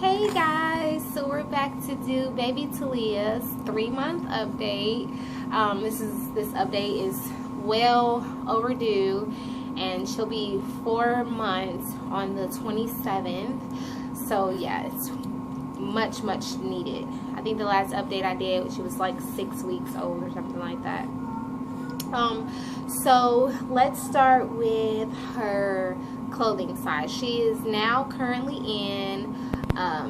Hey guys, so we're back to do baby Talia's 3-month update. This update is well overdue, and she'll be 4 months on the 27th. So yeah, it's much needed. I think the last update I did, she was like 6 weeks old or something like that. So let's start with her clothing size. She is now currently in,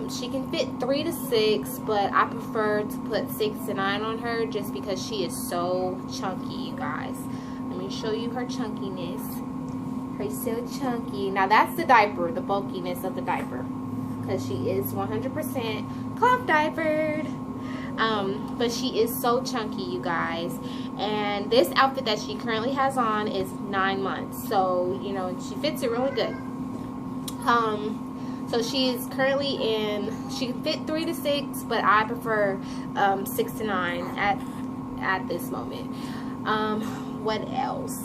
she can fit 3 to 6, but I prefer to put 6 to 9 on her just because she is so chunky, you guys. Let me show you her chunkiness. Her so chunky. Now that's the diaper, the bulkiness of the diaper, because she is 100% cloth diapered. But she is so chunky, you guys. And this outfit that she currently has on is 9 months, so you know she fits it really good. So she is currently in, she can fit 3 to 6, but I prefer 6 to 9 at this moment. What else?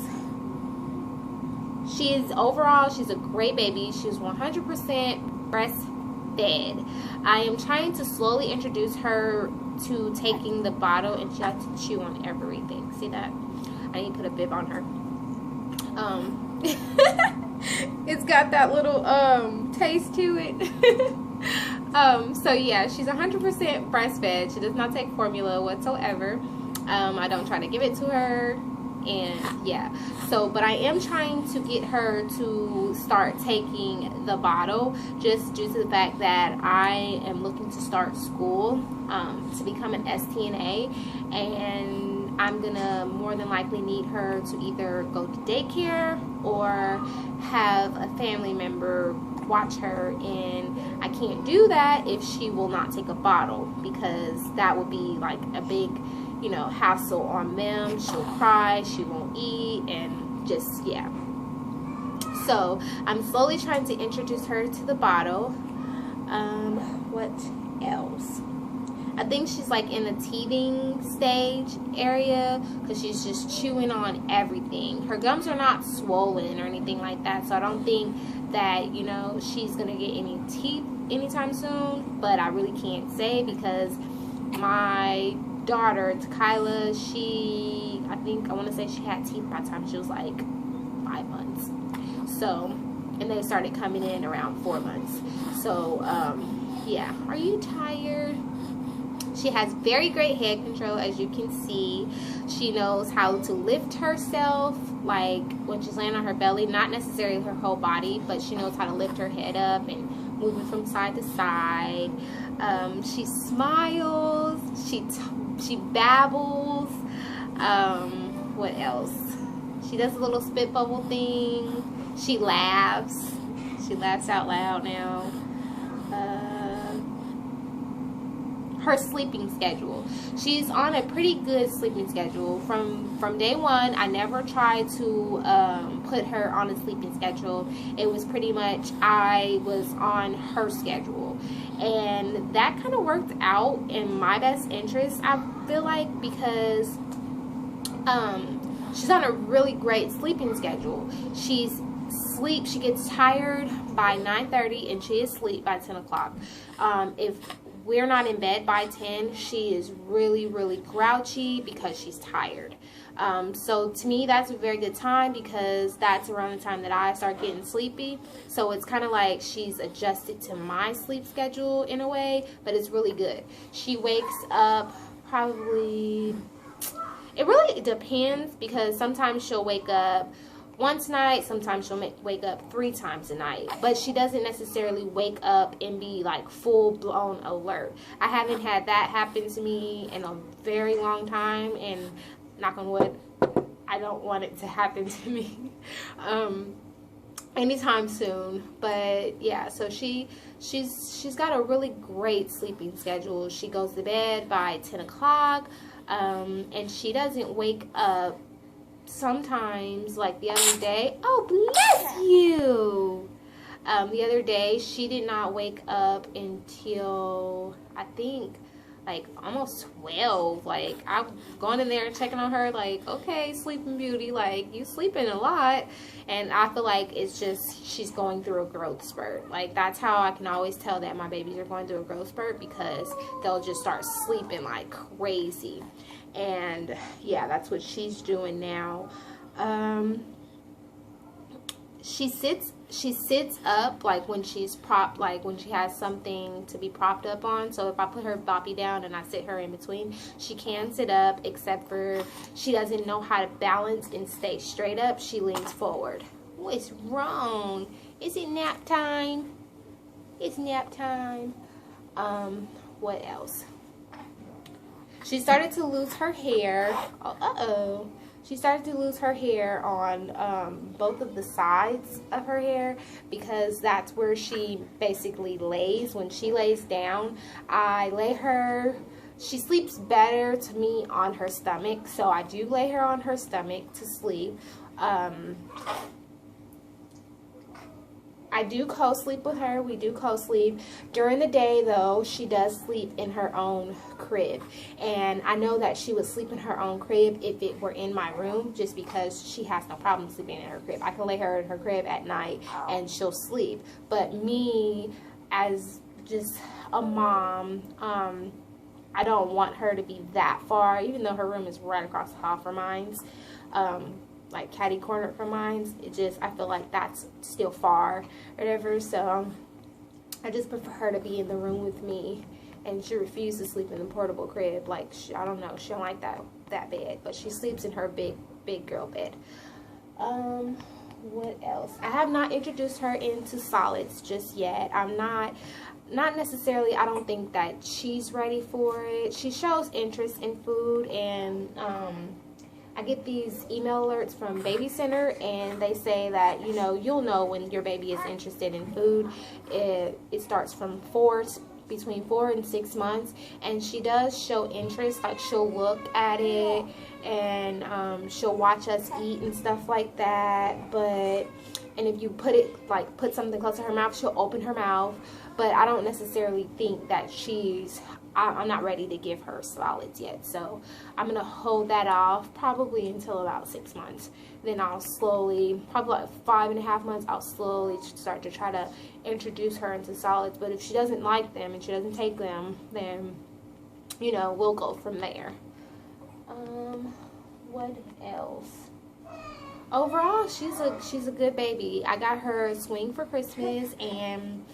She is overall, she's a great baby. She's 100% breastfed. I am trying to slowly introduce her to taking the bottle, and she has to chew on everything. See that? I need to put a bib on her. It's got that little taste to it. So yeah, she's 100% breastfed. She does not take formula whatsoever. I don't try to give it to her. And yeah, so but I am trying to get her to start taking the bottle, just due to the fact that I am looking to start school to become an STNA, and I'm gonna more than likely need her to either go to daycare or have a family member watch her, and I can't do that if she will not take a bottle, because that would be like a big, you know, hassle on them. She'll cry, she won't eat, and just, yeah. So I'm slowly trying to introduce her to the bottle. What else? I think she's like in the teething stage area, because she's just chewing on everything. Her gums are not swollen or anything like that, so I don't think that, you know, she's gonna get any teeth anytime soon, but I really can't say, because my daughter Kyla, I want to say she had teeth by the time she was like 5 months. So, and they started coming in around 4 months. So yeah. Are you tired? She has very great head control, as you can see. She knows how to lift herself, like when she's laying on her belly, not necessarily her whole body, but she knows how to lift her head up and move it from side to side. She smiles, she babbles. What else? She does a little spit bubble thing. She laughs out loud now. Her sleeping schedule, she's on a pretty good sleeping schedule. From day one, I never tried to put her on a sleeping schedule. It was pretty much, I was on her schedule, and that kind of worked out in my best interest, I feel like, because she's on a really great sleeping schedule. She gets tired by 9:30, and she is asleep by 10 o'clock. If we're not in bed by 10, she is really grouchy because she's tired. So to me, that's a very good time, because that's around the time that I start getting sleepy. So it's kind of like she's adjusted to my sleep schedule in a way, but it's really good. She wakes up probably, it really depends, because sometimes she'll wake up once a night, sometimes she'll wake up 3 times a night, but she doesn't necessarily wake up and be like full-blown alert. I haven't had that happen to me in a very long time, and knock on wood, I don't want it to happen to me anytime soon. But yeah, so she's got a really great sleeping schedule. She goes to bed by 10 o'clock, and she doesn't wake up sometimes, like the other day. Oh, bless you. The other day, she did not wake up until, I think, like almost 12. Like, I've gone in there and checking on her, like, okay, Sleeping Beauty, like, you sleeping a lot. And I feel like it's just, she's going through a growth spurt. Like, that's how I can always tell that my babies are going through a growth spurt, because they'll just start sleeping like crazy. And yeah, that's what she's doing now. She sits up, like when she's propped, like when she has something to be propped up on. So if I put her boppy down and I sit her in between, she can sit up, except for she doesn't know how to balance and stay straight up. She leans forward. What's wrong? Is it nap time? It's nap time. What else? She started to lose her hair. Oh, She started to lose her hair on both of the sides of her hair, because that's where she basically lays. When she lays down, I lay her, she sleeps better to me on her stomach, so I do lay her on her stomach to sleep. I do co-sleep with her. We do co-sleep. During the day, though, she does sleep in her own crib. And I know that she would sleep in her own crib if it were in my room, just because she has no problem sleeping in her crib. I can lay her in her crib at night and she'll sleep. But me, as just a mom, I don't want her to be that far, even though her room is right across the hall from mine's. Like catty corner from mine. It just, I feel like that's still far or whatever, so I just prefer her to be in the room with me. And she refuses to sleep in the portable crib. Like, I don't know, she don't like that bed, but she sleeps in her big girl bed. What else? I have not introduced her into solids just yet. I'm not necessarily, I don't think that she's ready for it. She shows interest in food, and I get these email alerts from Baby Center, and they say that, you know, you'll know when your baby is interested in food. It starts from between 4 and 6 months, and she does show interest. Like, she'll look at it, and she'll watch us eat and stuff like that. And if you put something close to her mouth, she'll open her mouth. But I don't necessarily think that I'm not ready to give her solids yet. So I'm going to hold that off probably until about 6 months. Then I'll slowly, probably like 5.5 months, I'll slowly start to try to introduce her into solids. But if she doesn't like them and she doesn't take them, then, you know, we'll go from there. What else? Overall, she's a good baby. I got her a swing for Christmas, and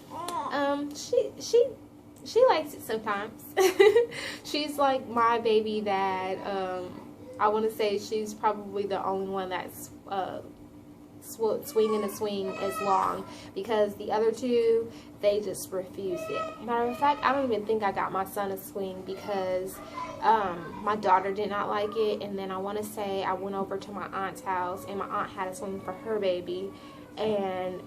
she likes it sometimes. She's like my baby that I want to say she's probably the only one that's swinging a swing as long, because the other two, they just refuse it. Matter of fact, I don't even think I got my son a swing, because my daughter did not like it. And then I want to say I went over to my aunt's house, and my aunt had a swing for her baby, and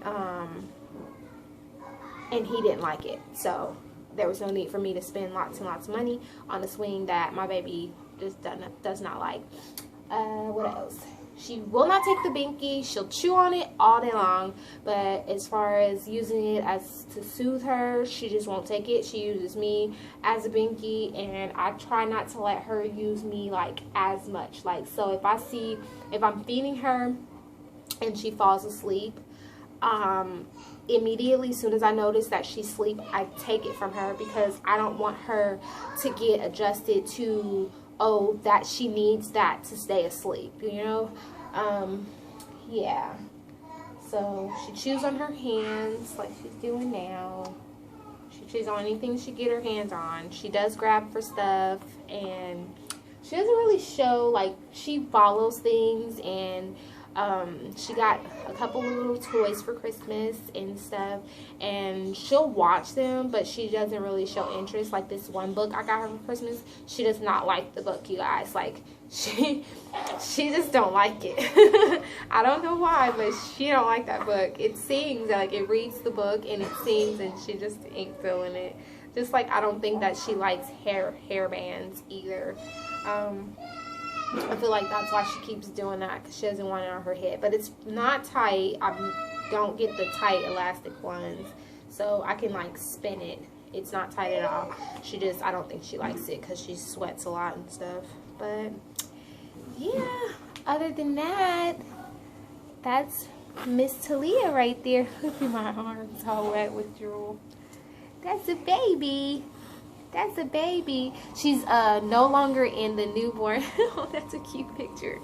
he didn't like it. So there was no need for me to spend lots and lots of money on a swing that my baby just does not like. What else? She will not take the binky. She'll chew on it all day long. But as far as using it as to soothe her, she just won't take it. She uses me as a binky, and I try not to let her use me like as much. Like, so if I'm feeding her and she falls asleep, immediately, as soon as I notice that she's asleep, I take it from her, because I don't want her to get adjusted to, oh, that she needs that to stay asleep, you know? Yeah. So she chews on her hands like she's doing now. She chews on anything she get her hands on. She does grab for stuff, and she doesn't really show, like, she follows things, and she got a couple of little toys for Christmas and stuff, and she'll watch them, but she doesn't really show interest. Like this one book I got her for Christmas, she does not like the book, you guys. Like, she just don't like it. I don't know why, but she don't like that book. It sings, like, it reads the book and it sings, and she just ain't feeling it. Just like I don't think that she likes hair bands either. I feel like that's why she keeps doing that, because she doesn't want it on her head. But it's not tight. I don't get the tight elastic ones, so I can like spin it It's not tight at all. She just, I don't think she likes it because she sweats a lot and stuff. But yeah, other than that, that's Miss Talia right there. Look at my arms all wet with drool. That's a baby. That's a baby. She's no longer in the newborn. Oh, that's a cute picture.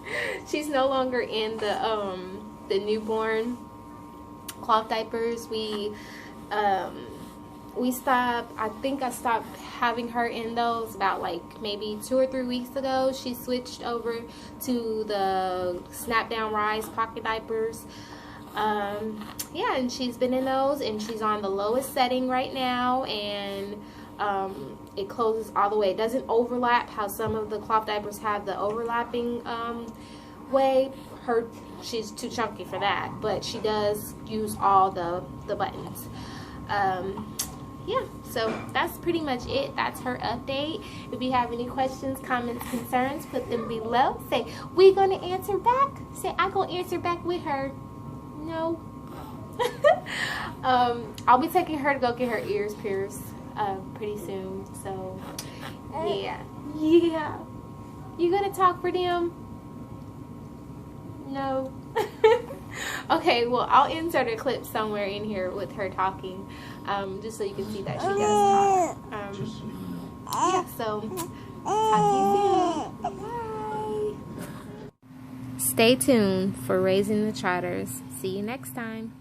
She's no longer in the newborn cloth diapers. We stopped, I think I stopped having her in those about like maybe 2 or 3 weeks ago. She switched over to the Snap Down Rise pocket diapers. Yeah, and she's been in those, and she's on the lowest setting right now, and it closes all the way. It doesn't overlap how some of the cloth diapers have the overlapping way. She's too chunky for that, but she does use all the buttons. Yeah, so that's pretty much it. That's her update. If you have any questions, comments, concerns, put them below. Say, we gonna answer back. Say, I gonna answer back with her. No. I'll be taking her to go get her ears pierced pretty soon. So yeah. You gonna talk for them? No. Okay, well, I'll insert a clip somewhere in here with her talking, just so you can see that she does talk. Yeah, so talk to you soon. Bye. Stay tuned for Raising the Trotters. See you next time.